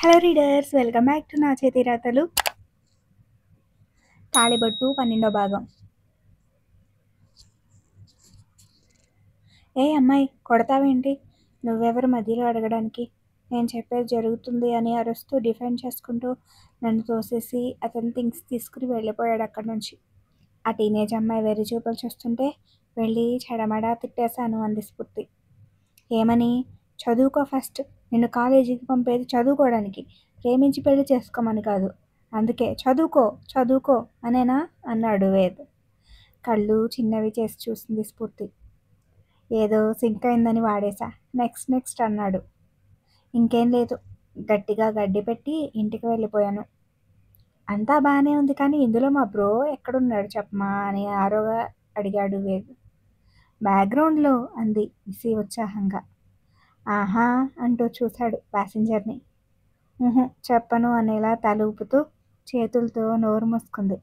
Hello readers, welcome back to నా చేతి రాతలు. తాళిబొట్టు 12వ భాగం. ఏ అమ్మాయి, కొడతావేంటి? నువ్వెవరు మధ్యలో అడగడానికి? నేను చెప్పేది జరుగుతుంది అని అరుస్తూ డిఫెండ్ చేసుకుంటూ నన్ను తోసేసి అతని థింగ్స్ తీసుకుని వెళ్ళిపోయాడు అక్కడి నుంచి. ఆ టీనేజ్ అమ్మాయి వెర్రి చూపులు చూస్తుంటే వెళ్ళి చెడమడా తిట్టేశాను అంది స్ఫూర్తి. ఏమని? చదువుకో ఫస్ట్. నిన్ను కాలేజీకి పంపేది చదువుకోవడానికి, ప్రేమించి పెళ్లి చేసుకోమని కాదు. అందుకే చదువుకో చదువుకో అనేనా అన్నాడు వేద్. కళ్ళు చిన్నవి చేసి చూసింది స్ఫూర్తి. ఏదో సింక్ అయిందని వాడేశా. నెక్స్ట్ నెక్స్ట్ అన్నాడు. ఇంకేం లేదు, గట్టిగా గడ్డి పెట్టి ఇంటికి వెళ్ళిపోయాను. అంతా బాగానే ఉంది, కానీ ఇందులో మా బ్రో ఎక్కడున్నాడు చెప్పమా అని ఆరోగా అడిగాడు వేద్. బ్యాక్గ్రౌండ్లో అంది ఇసి ఉత్సాహంగా. ఆహా అంటూ చూశాడు ప్యాసింజర్ని. చెప్పను అనేలా తల ఊపుతూ చేతులతో నోరు మూసుకుంది.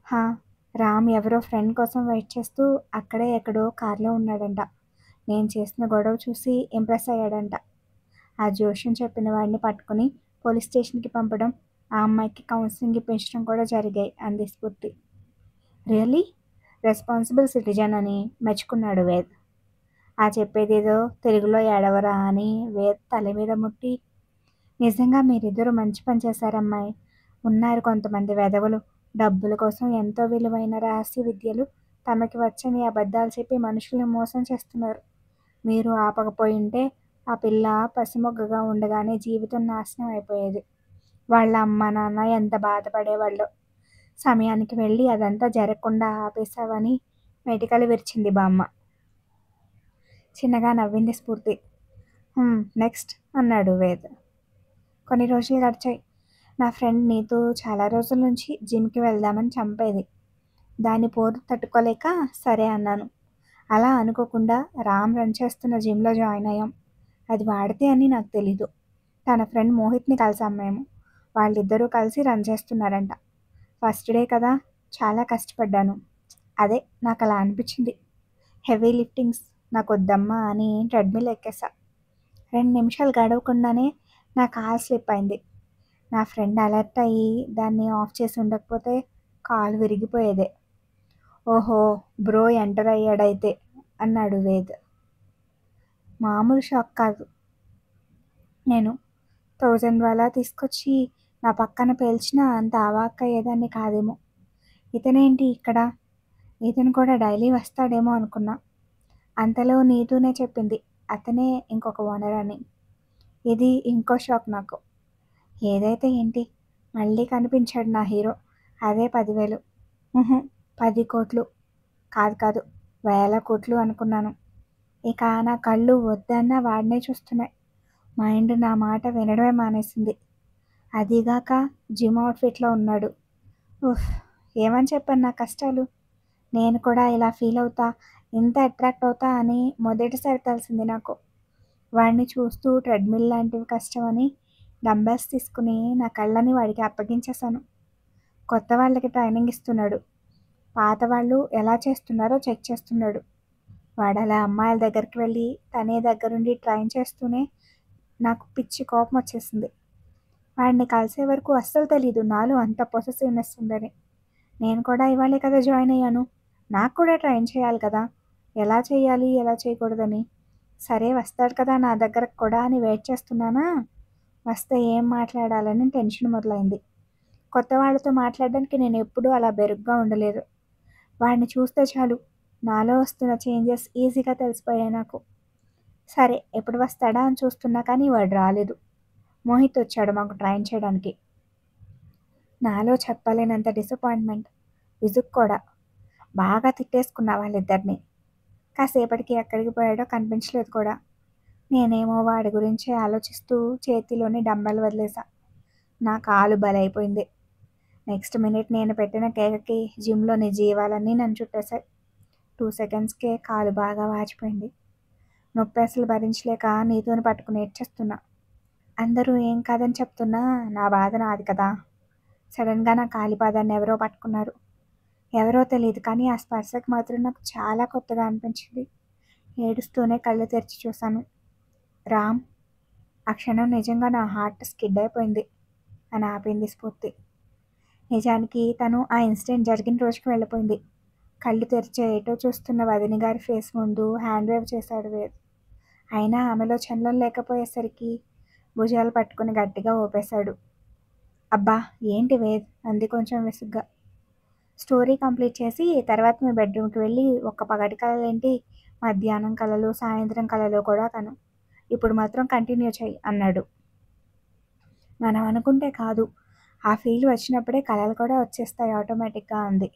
హా, రామ్ ఎవరో ఫ్రెండ్ కోసం వెయిట్ చేస్తూ అక్కడే ఎక్కడో కార్లో ఉన్నాడంట. నేను చేసిన గొడవ చూసి ఇంప్రెస్ అయ్యాడంట. ఆ జోష్యం చెప్పిన వాడిని పట్టుకుని పోలీస్ స్టేషన్కి పంపడం, ఆ అమ్మాయికి కౌన్సిలింగ్ ఇప్పించడం కూడా జరిగాయి అంది స్ఫూర్తి. రియల్లీ? రెస్పాన్సిబుల్ సిటిజన్ అని మెచ్చుకున్నాడు వేద్. ఆ చెప్పేదేదో తెలుగులో ఏడవరా అని వేద్ తల మీద ముట్టి, నిజంగా మీరిద్దరూ మంచి పని చేశారమ్మాయి. ఉన్నారు కొంతమంది వెధవలు, డబ్బుల కోసం ఎంతో విలువైన రహస్య విద్యలు తమకి వచ్చని అబద్ధాలు చెప్పి మనుషుల్ని మోసం చేస్తున్నారు. మీరు ఆపకపోయింటే ఆ పిల్ల పసిమొగ్గగా ఉండగానే జీవితం నాశనం అయిపోయేది. వాళ్ళ అమ్మ నాన్న ఎంత బాధపడేవాళ్ళో. సమయానికి వెళ్ళి అదంతా జరగకుండా ఆపేశావని మెటికలు విరిచింది బామ్మ. చిన్నగా నవ్వింది స్ఫూర్తి. నెక్స్ట్ అన్నాడు వేద్. కొన్ని రోజులు గడిచాయి. నా ఫ్రెండ్ నీతూ చాలా రోజుల నుంచి జిమ్కి వెళ్దామని చంపేది. దాని పోరు తట్టుకోలేక సరే అన్నాను. అలా అనుకోకుండా రామ్ రన్ చేస్తున్న జిమ్లో జాయిన్ అయ్యాం. అది వాడితే అని నాకు తెలీదు. తన ఫ్రెండ్ మోహిత్ని కలిసాం మేము. వాళ్ళిద్దరూ కలిసి రన్ చేస్తున్నారంట. ఫస్ట్ డే కదా, చాలా కష్టపడ్డాను. అదే నాకు అలా అనిపించింది. హెవీ లిఫ్టింగ్స్ నాకు వద్దమ్మా అని ట్రెడ్మిల్ ఎక్కేసా. 2 నిమిషాలు గడవకుండానే నా కాల్ స్లిప్ అయింది. నా ఫ్రెండ్ అలర్ట్ అయ్యి దాన్ని ఆఫ్ చేసి ఉండకపోతే కాలు విరిగిపోయేదే. ఓహో, బ్రో ఎంటర్ అయ్యాడైతే అన్నాడు వేద్. మామూలు షాక్ కాదు. నేను 1000 వాలా తీసుకొచ్చి నా పక్కన పేల్చినా అంత అవాక్ అయ్యేదాన్ని కాదేమో. ఇతనేంటి ఇక్కడ? ఇతను కూడా డైలీ వస్తాడేమో అనుకున్నా. అంతలో నీతూనే చెప్పింది అతనే ఇంకొక ఓనర్ అని. ఇది ఇంకో షాక్ నాకు. ఏదైతే ఏంటి, మళ్ళీ కనిపించాడు నా హీరో. అదే 10,000. 10 కోట్లు కాదు, వేల కోట్లు అనుకున్నాను. ఇక నా కళ్ళు వద్దన్నా వాడినే చూస్తున్నాయి. మైండ్ నా మాట వినడమే మానేసింది. అదీగాక జిమ్ అవుట్ఫిట్లో ఉన్నాడు. ఏమని చెప్పాను నా కష్టాలు? నేను కూడా ఇలా ఫీల్ అవుతా, ఇంత అట్రాక్ట్ అవుతా అని మొదటిసారి తెలిసింది నాకు. వాడిని చూస్తూ ట్రెడ్మిల్ లాంటివి కష్టమని డంబెల్స్ తీసుకుని నా కళ్ళని వాడికి అప్పగించేశాను. కొత్త వాళ్ళకి ట్రైనింగ్ ఇస్తున్నాడు. పాత వాళ్ళు ఎలా చేస్తున్నారో చెక్ చేస్తున్నాడు. వాడు అలా అమ్మాయిల దగ్గరికి వెళ్ళి తనే దగ్గరుండి ట్రైన్ చేస్తూనే నాకు పిచ్చి కోపం వచ్చేసింది. వాడిని కలిసే వరకు అస్సలు తెలీదు నాలో అంత పొసెసివ్నెస్ ఉందని. నేను కూడా ఇవాళే కదా జాయిన్ అయ్యాను. నాకు కూడా ట్రైన్ చేయాలి కదా, ఎలా చేయాలి ఎలా చేయకూడదని. సరే వస్తాడు కదా నా దగ్గరకు కూడా అని వెయిట్ చేస్తున్నానా, వస్తే ఏం మాట్లాడాలని టెన్షన్ మొదలైంది. కొత్త వాళ్ళతో మాట్లాడడానికి నేను ఎప్పుడూ అలా బెరుగ్గా ఉండలేదు. వాడిని చూస్తే చాలు నాలో వస్తున్న చేంజెస్ ఈజీగా తెలిసిపోయాయి నాకు. సరే ఎప్పుడు వస్తాడా అని చూస్తున్నా కానీ వాడు రాలేదు. మోహిత్ వచ్చాడు మాకు ట్రైన్ చేయడానికి. నాలో చెప్పలేనంత డిసప్పాయింట్మెంట్, విసుగు కూడా. బాగా తిట్టేసుకున్నా వాళ్ళిద్దరిని. కాసేపటికి ఎక్కడికి పోయాడో కనిపించలేదు కూడా. నేనేమో వాడి గురించి ఆలోచిస్తూ చేతిలోని డంబెల్ వదిలేసా. నా కాలు బలైపోయింది. నెక్స్ట్ మినిట్ నేను పెట్టిన కేకకి జిమ్లోని జీవాలన్నీ నన్ను చుట్టేశాయి. 2 సెకండ్స్కే కాలు బాగా వాచిపోయింది. నొప్పి అసలు భరించలేక నీతోని పట్టుకుని ఏడ్చేస్తున్నా. అందరూ ఏం కాదని చెప్తున్నా నా బాధ నాది కదా. సడన్గా నా కాలిపాదాన్ని ఎవరో పట్టుకున్నారు. ఎవరో తెలియదు కానీ ఆ స్పర్శకు మాత్రం నాకు చాలా కొత్తగా అనిపించింది. ఏడుస్తూనే కళ్ళు తెరిచి చూశాను. రామ్. ఆ క్షణం నిజంగా నా హార్ట్ స్కిడ్ అయిపోయింది అని ఆపింది స్ఫూర్తి. నిజానికి తను ఆ ఇన్సిడెంట్ జరిగిన రోజుకి వెళ్ళిపోయింది. కళ్ళు తెరిచే ఎటో చూస్తున్న వదిన గారి ఫేస్ ముందు హ్యాండ్ వేవ్ చేశాడు వేద్. అయినా ఆమెలో చలనం లేకపోయేసరికి భుజాలు పట్టుకుని గట్టిగా ఊపేశాడు. అబ్బా ఏంటి వేద్ అంది కొంచెం విసుగ్గా. స్టోరీ కంప్లీట్ చేసి తర్వాత మీ బెడ్రూమ్కి వెళ్ళి ఒక్క పగటి కలలేంటి, మధ్యాహ్నం కలలు, సాయంత్రం కలలు కూడా కను. ఇప్పుడు మాత్రం కంటిన్యూ చెయ్యి అన్నాడు. మనం అనుకుంటే కాదు, ఆ ఫీల్ వచ్చినప్పుడే కలలు కూడా వచ్చేస్తాయి ఆటోమేటిక్గా అంది.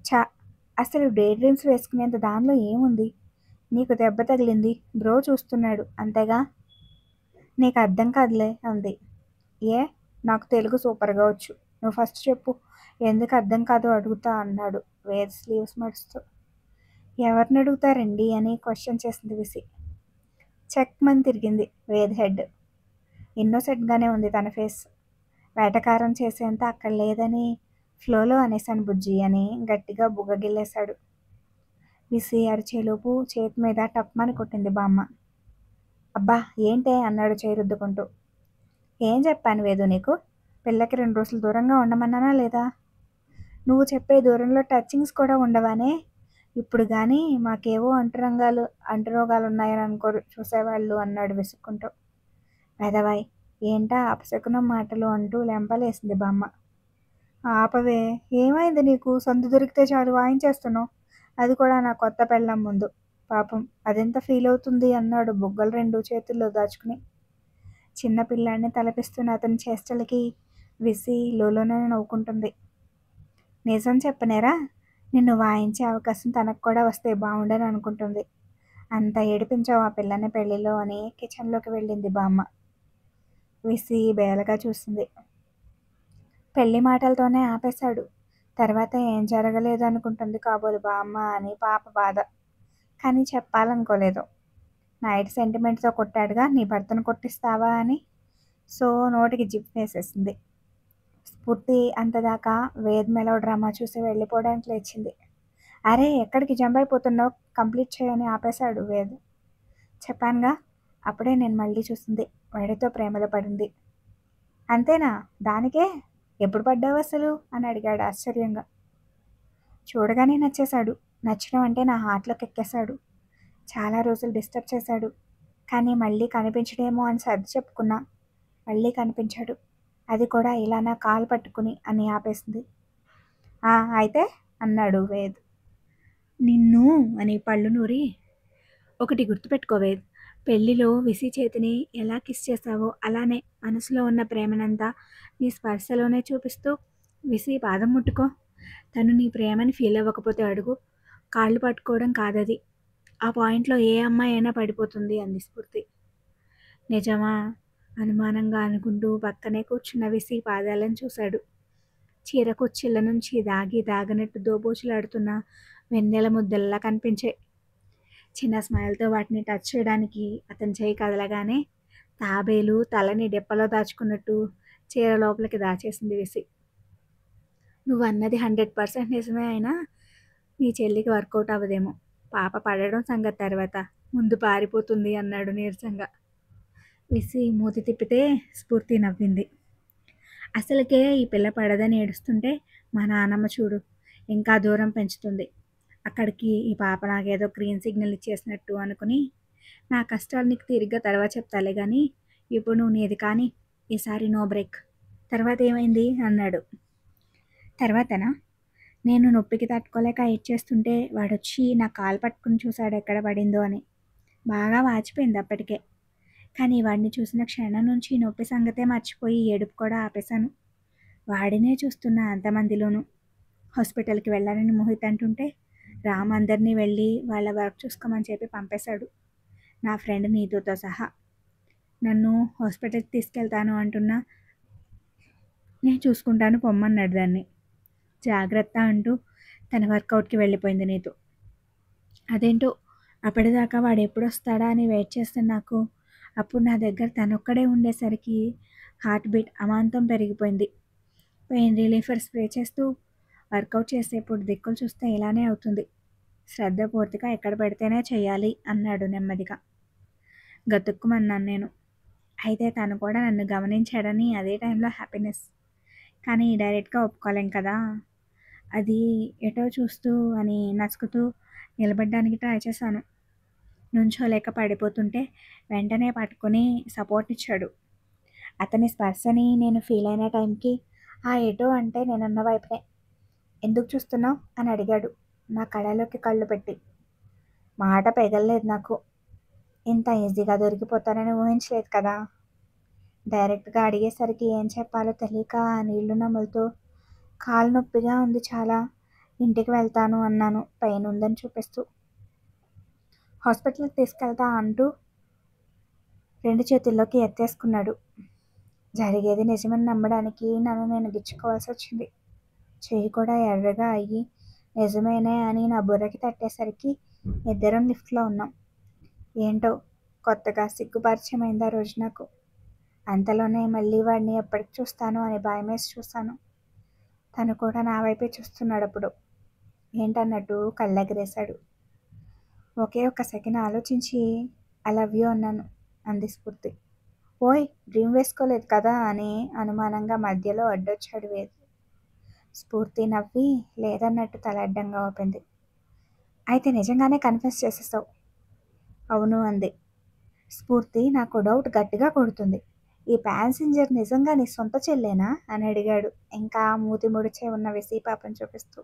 చా, అసలు డే డ్రీమ్స్ వేసుకునేంత దానిలో ఏముంది? నీకు దెబ్బ తగిలింది, బ్రో చూస్తున్నాడు అంతేగా. నీకు అర్థం కాదులే అంది. ఏ, నాకు తెలుగు సూపర్గా వచ్చు. నువ్వు ఫస్ట్ చెప్పు, ఎందుకు అర్థం కాదో అడుగుతా అన్నాడు వేద్ స్లీవ్స్ మడుస్తూ. ఎవరిని అడుగుతారండి అని క్వశ్చన్ చేసింది విసి. చెక్ మని తిరిగింది వేద్ హెడ్. ఇన్నోసెంట్గానే ఉంది తన ఫేస్. వేటకారం చేసేంత అక్కడ లేదని ఫ్లోలో అనేశాను బుజ్జి అని గట్టిగా బుగ్గగిల్లేశాడు. విసి అరిచేలోపు చేతి మీద టప్మని కొట్టింది బామ్మ. అబ్బా ఏంటే అన్నాడు చేయి రుద్దుకుంటూ. ఏం చెప్పాను వేదు నీకు? పిల్లకి 2 రోజులు దూరంగా ఉండమన్నానా లేదా? నువ్వు చెప్పే దూరంలో టచింగ్స్ కూడా ఉండవానే? ఇప్పుడు కానీ మాకేవో అంటురోగాలు ఉన్నాయని అనుకోరు చూసేవాళ్ళు అన్నాడు విసుక్కుంటూ. పెదవాయ్, ఏంటా అపశకునం మాటలు అంటూ లెంపలేసింది బామ్మ. ఆపవే, ఏమైంది నీకు? సందు దొరికితే చాలు వాయించేస్తున్నావు, అది కూడా నా కొత్త పెళ్ళం ముందు. పాపం అదెంత ఫీల్ అవుతుంది అన్నాడు బుగ్గలు 2 చేతుల్లో దాచుకుని. చిన్నపిల్లాడిని తలపిస్తున్న అతని చేష్టలకి విసి లోలోనే నవ్వుకుంటుంది. నిజం చెప్పనేరా, నిన్ను వాయించే అవకాశం తనకు కూడా వస్తే బాగుండని అనుకుంటుంది. అంత ఏడిపించావు ఆ పిల్లని పెళ్లిలో అని కిచెన్లోకి వెళ్ళింది బామ్మ. విసి బేలగా చూసింది. పెళ్లి మాటలతోనే ఆపేశాడు. తర్వాత ఏం జరగలేదు అనుకుంటుంది కాబోలు బామ్మ అని పాప బాధ. కానీ చెప్పాలనుకోలేదు. నైట్ సెంటిమెంట్తో కొట్టాడుగా, నీ భర్తను కొట్టిస్తావా అని. సో నోటికి జిప్ వేసేసింది. స్ఫూర్తి అంతదాకా వేద్ మెలో డ్రామా చూసి వెళ్ళిపోవడానికి లేచింది. అరే ఎక్కడికి జంప్ అయిపోతున్నావు, కంప్లీట్ చేయని ఆపేశాడు వేద్. చెప్పానుగా. అప్పుడే నేను మళ్ళీ చూసింది. వాడితో ప్రేమలో పడింది. అంతేనా? దానికే ఎప్పుడు పడ్డావు అసలు అని అడిగాడు ఆశ్చర్యంగా. చూడగానే నచ్చేశాడు. నచ్చడం అంటే నా హార్ట్లోకి ఎక్కేశాడు. చాలా రోజులు డిస్టర్బ్ చేశాడు. కానీ మళ్ళీ కనిపించడేమో అని సర్ది చెప్పుకున్నా. మళ్ళీ కనిపించాడు. అది కూడా ఇలా నా కాలు పట్టుకుని అని ఆపేసింది. అయితే అన్నాడు వేద్. నిన్ను అని పళ్ళు నూరి. ఒకటి గుర్తుపెట్టుకో వేద్, పెళ్లిలో విసి చేతిని ఎలా కిస్ చేశావో అలానే మనసులో ఉన్న ప్రేమనంతా నీ స్పర్శలోనే చూపిస్తూ విసి పాదం ముట్టుకో. తను నీ ప్రేమని ఫీల్ అవ్వకపోతే అడుగు. కాళ్ళు పట్టుకోవడం కాదది. ఆ పాయింట్లో ఏ అమ్మాయి అయినా పడిపోతుంది అంది స్ఫూర్తి. నిజమా? అనుమానంగా అనుకుంటూ పక్కనే కూర్చున్న విసి పాదాలను చూశాడు. చీర కుచ్చిళ్ళ నుంచి దాగనట్టు దోబూచులాడుతున్న వెన్నెల ముద్దల్లా కనిపించాయి. చిన్న స్మైల్తో వాటిని టచ్ చేయడానికి అతని చేయి కదలగానే తాబేలు తలని డెప్పలో దాచుకున్నట్టు చీర లోపలికి దాచేసింది విసి. నువ్వు అన్నది 100% నిజమే అయినా నీ చెల్లికి వర్కౌట్ అవ్వదేమో. పాప పడడం సంగతి తర్వాత, ముందు పారిపోతుంది అన్నాడు నీరసంగా. విసి మూతి తిప్పితే స్ఫూర్తి నవ్వింది. అసలుకే ఈ పిల్ల పడదని ఏడుస్తుంటే మా నాన్నమ్మ చూడు ఇంకా దూరం పెంచుతుంది. అక్కడికి ఈ పాప నాకేదో గ్రీన్ సిగ్నల్ ఇచ్చేసినట్టు అనుకుని నా కష్టాలు నీకు తిరిగ్గా తర్వాత చెప్తాలే కానీ ఇప్పుడు నువ్వు నీది కానీ ఈసారి నో బ్రేక్. తర్వాత ఏమైంది అన్నాడు. తర్వాతనా? నేను నొప్పికి తట్టుకోలేక ఏడ్చేస్తుంటే వాడొచ్చి నా కాలు పట్టుకుని చూశాడు ఎక్కడ పడిందో అని. బాగా వాచిపోయింది అప్పటికే. కానీ వాడిని చూసిన క్షణం నుంచి నొప్పి సంగతే మర్చిపోయి ఏడుపు కూడా ఆపేశాను. వాడినే చూస్తున్నా అంతమందిలోనూ. హాస్పిటల్కి వెళ్ళాలని మోహిత్ అంటుంటే రామ్ అందరినీ వెళ్ళి వాళ్ళ వర్క్ చూసుకోమని చెప్పి పంపేశాడు, నా ఫ్రెండ్ నీతుతో సహా. నన్ను హాస్పిటల్కి తీసుకెళ్తాను అంటున్నా నేను చూసుకుంటాను పొమ్మన్నాడు దాన్ని. జాగ్రత్త అంటూ తన వర్కౌట్కి వెళ్ళిపోయింది నీతు. అదేంటో అప్పటిదాకా వాడు ఎప్పుడు వస్తాడా అని వెయిట్ చేస్తాను నాకు. అప్పుడు నా దగ్గర తనొక్కడే ఉండేసరికి హార్ట్ బీట్ అమాంతం పెరిగిపోయింది. పెయిన్ రిలీఫర్ స్ప్రే చేస్తూ వర్కౌట్ చేసేప్పుడు దిక్కులు చూస్తే ఇలానే అవుతుంది. శ్రద్ధ పూర్తిగా ఎక్కడ పెడితేనే చెయ్యాలి అన్నాడు నెమ్మదిగా. గతుక్కుమన్నాను నేను. అయితే తను కూడా నన్ను గమనించాడని అదే టైంలో హ్యాపీనెస్. కానీ డైరెక్ట్‌గా ఒప్పుకోలేం కదా! అది ఎటో చూస్తూ అని నసుకుతూ నిలబడడానికి ట్రై చేశాను. నుంచోలేక పడిపోతుంటే వెంటనే పట్టుకొని సపోర్ట్ ఇచ్చాడు. అతని స్పర్శని నేను ఫీల్ అయిన టైంకి ఆ ఎటో అంటే నేనున్న వైపునే. "ఎందుకు చూస్తున్నావు?" అని అడిగాడు నా కళ్ళలోకి కళ్ళు పెట్టి. మాట పెగల్లేదు నాకు. ఇంత ఈజీగా దొరికిపోతానని ఊహించలేదు కదా! డైరెక్ట్‌గా అడిగేసరికి ఏం చెప్పాలో తెలియక నీళ్లు నములుతూ "కాలు నొప్పిగా ఉంది చాలా. ఇంటికి వెళ్తాను" అన్నాను పెయిన్ ఉందని చూపిస్తూ. "హాస్పిటల్‌కి తీసుకెళ్తా" అంటూ 2 చేతుల్లోకి ఎత్తేసుకున్నాడు. జరిగేది నిజమని నమ్మడానికి నన్ను నేను గిచ్చుకోవాల్సొచ్చింది. చెయ్యి కూడా ఎర్రగా అయ్యి నిజమేనే అని నా బుర్రకి తట్టేసరికి ఇద్దరం లిఫ్ట్‌లో ఉన్నాం. ఏంటో కొత్తగా సిగ్గు పరిచయమైంది ఆ రోజు నాకు. అంతలోనే మళ్ళీ వాడిని ఎప్పటికి చూస్తానో అని భయమేసి చూశాను. తను కూడా నా వైపే చూస్తున్నాడప్పుడు. ఏంటన్నట్టు కళ్ళెగరేశాడు. ఒకే ఒక్క సెకను ఆలోచించి ఐ లవ్ యూ అన్నాను అంది స్ఫూర్తి. ఓయ్ డ్రీమ్ వేసుకోలేదు కదా అని అనుమానంగా మధ్యలో అడ్డొచ్చాడు వేద్. స్ఫూర్తి నవ్వి లేదన్నట్టు తల అడ్డంగా ఊపింది. అయితే నిజంగానే కన్ఫెస్ చేసేసావు. అవును అంది. స్ఫూర్తి నాకు డౌట్ గట్టిగా కొడుతుంది. ఈ ప్యాసింజర్ నిజంగా నీ సొంత చెల్లేనా అని అడిగాడు ఇంకా మూతి ముడిచే ఉన్న విసీపాపం చూపిస్తూ.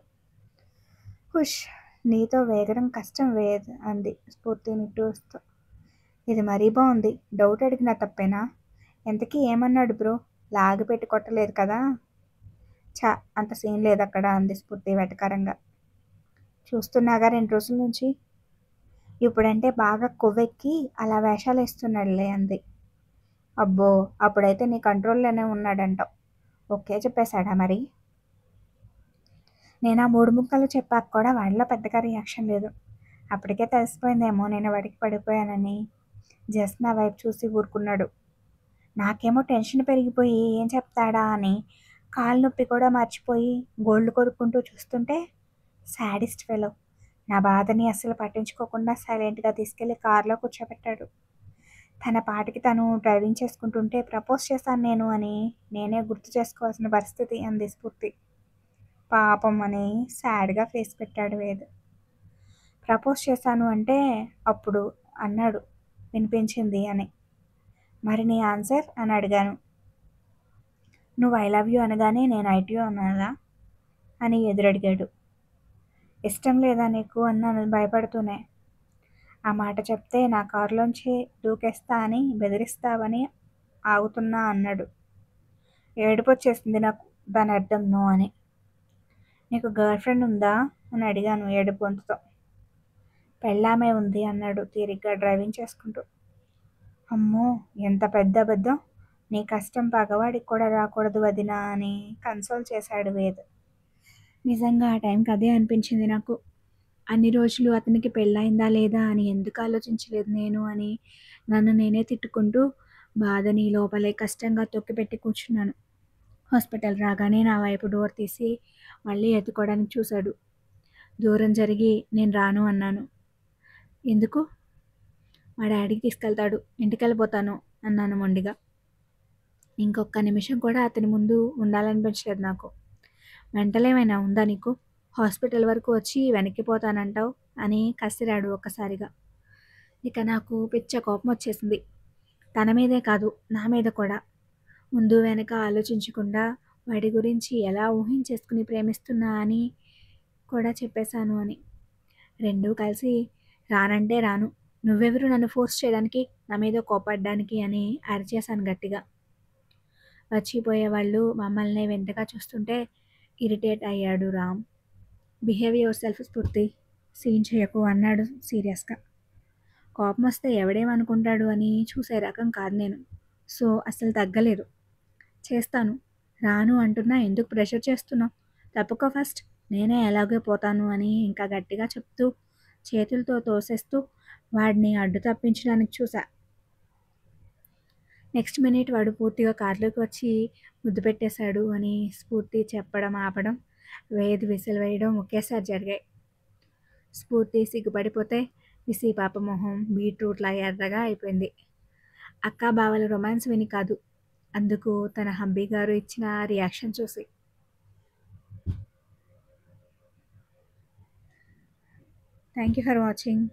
హుష్ నీతో వేగడం కష్టం వేద్ అంది స్ఫూర్తి నిట్టూరుస్తూ. ఇది మరీ బాగుంది. డౌట్ అడిగినా తప్పేనా? ఎంతకీ ఏమన్నాడు బ్రో? లాగి పెట్టి కొట్టలేదు కదా? ఛ అంత సీన్ లేదక్కడ అంది స్ఫూర్తి వెటకారంగా. చూస్తున్నాగా 2 రోజుల నుంచి. ఇప్పుడంటే బాగా కొవ్వెక్కి అలా వేషాలేస్తున్నాడులే అంది. అబ్బో అప్పుడైతే నీ కంట్రోల్లోనే ఉన్నాడంటావు. ఓకే చెప్పేశాడా మరి? నేను ఆ 3 ముక్కలు చెప్పాక కూడా వాడిలో పెద్దగా రియాక్షన్ లేదు. అప్పటికే తెలిసిపోయిందేమో నేను వాడికి పడిపోయానని. జస్ట్ నా వైపు చూసి ఊరుకున్నాడు. నాకేమో టెన్షన్ పెరిగిపోయి ఏం చెప్తాడా అని కాలు నొప్పి కూడా మర్చిపోయి గోళ్ళు కొరుక్కుంటూ చూస్తుంటే శాడిస్ట్ ఫెలో నా బాధని అస్సలు పట్టించుకోకుండా సైలెంట్గా తీసుకెళ్లి కారులో కూర్చోబెట్టాడు. తన పాటికి తను డ్రైవింగ్ చేసుకుంటుంటే ప్రపోజ్ చేశాను నేను అని నేనే గుర్తు చేసుకోవాల్సిన పరిస్థితి అంది స్ఫూర్తి. పాపం అని సాడ్గా ఫేస్ పెట్టాడు వేద్. ప్రపోజ్ చేశాను అంటే అప్పుడు అన్నాడు వినిపించింది అని. మరి నీ ఆన్సర్ అని అడిగాను. నువ్వు ఐ లవ్ యూ అనగానే నేను ఐ టు యూ అనాలా అని ఎదురడిగాడు. ఇష్టం లేదా నీకు అన్నాను భయపడుతూనే. ఆ మాట చెప్తే నా కారులోంచి దూకేస్తా అని బెదిరిస్తావని ఆగుతున్నా అన్నాడు. ఏడుపొచ్చేసింది నాకు దాని అర్థం నో అని. నీకు గర్ల్ ఫ్రెండ్ ఉందా అని అడిగాను ఏడుపు గొంతుతో. పెళ్ళామే ఉంది అన్నాడు తీరిగ్గా డ్రైవింగ్ చేసుకుంటూ. అమ్మో ఎంత పెద్ద అబద్ధం. నీ కష్టం పగవాడికి కూడా రాకూడదు వదినా అని కన్సోల్ చేశాడు వేద్. నిజంగా ఆ టైంకి అదే అనిపించింది నాకు. అన్ని రోజులు అతనికి పెళ్ళయిందా లేదా అని ఎందుకు ఆలోచించలేదు నేను అని నన్ను నేనే తిట్టుకుంటూ బాధని లోపలే కష్టంగా తొక్కిపెట్టి కూర్చున్నాను. హాస్పిటల్ రాగానే నా వైపు డోర్ తీసి మళ్ళీ ఎత్తుకోవడానికి చూశాడు. దూరం జరిగి నేను రాను అన్నాను. ఎందుకు? మా డాడీకి తీసుకెళ్తాడు ఇంటికెళ్ళిపోతాను అన్నాను మొండిగా. ఇంకొక నిమిషం కూడా అతని ముందు ఉండాలనిపించలేదు నాకు. మెంటలేమైనా ఉందా నీకు? హాస్పిటల్ వరకు వచ్చి వెనక్కిపోతానంటావు అని కసిరాడు ఒక్కసారిగా. ఇక నాకు పిచ్చ కోపం వచ్చేసింది. తన మీదే కాదు నా మీద కూడా. ముందు వెనక ఆలోచించకుండా వాడి గురించి ఎలా ఊహించేసుకుని ప్రేమిస్తున్నా అని కూడా చెప్పేశాను అని. రెండూ కలిసి రానంటే రాను, నువ్వెవరు నన్ను ఫోర్స్ చేయడానికి, నా మీద కోపడ్డానికి అని అరిచేశాను గట్టిగా. వచ్చిపోయేవాళ్ళు మమ్మల్ని వింతగా చూస్తుంటే ఇరిటేట్ అయ్యాడు రామ్. బిహేవ్ యువర్ సెల్ఫ్ స్ఫూర్తి, సీన్ చేయకు అన్నాడు సీరియస్గా. కోపం వస్తే ఎవడేమనుకుంటాడు అని చూసే రకం కాదు నేను. సో అస్సలు తగ్గలేదు. చేస్తాను. రాను అంటున్నా ఎందుకు ప్రెషర్ చేస్తున్నావు? తప్పుకో ఫస్ట్. నేనే ఎలాగో పోతాను అని ఇంకా గట్టిగా చెప్తూ చేతులతో తోసేస్తూ వాడిని అడ్డు తప్పించడానికి చూసా. నెక్స్ట్ మినిట్ వాడు పూర్తిగా కారులోకి వచ్చి ముద్దు పెట్టేశాడు అని స్ఫూర్తి చెప్పడం ఆపడం, వేద్ విసిల్ వేయడం ఒకేసారి జరిగాయి. స్ఫూర్తి సిగ్గుపడిపోతే విసి పాప మొహం బీట్రూట్లా ఎర్రగా అయిపోయింది. అక్కా బావల రొమాన్స్ విని కాదు, అందుకు తన హంబీ గారు ఇచ్చిన రియాక్షన్ చూసి. Thank you for watching.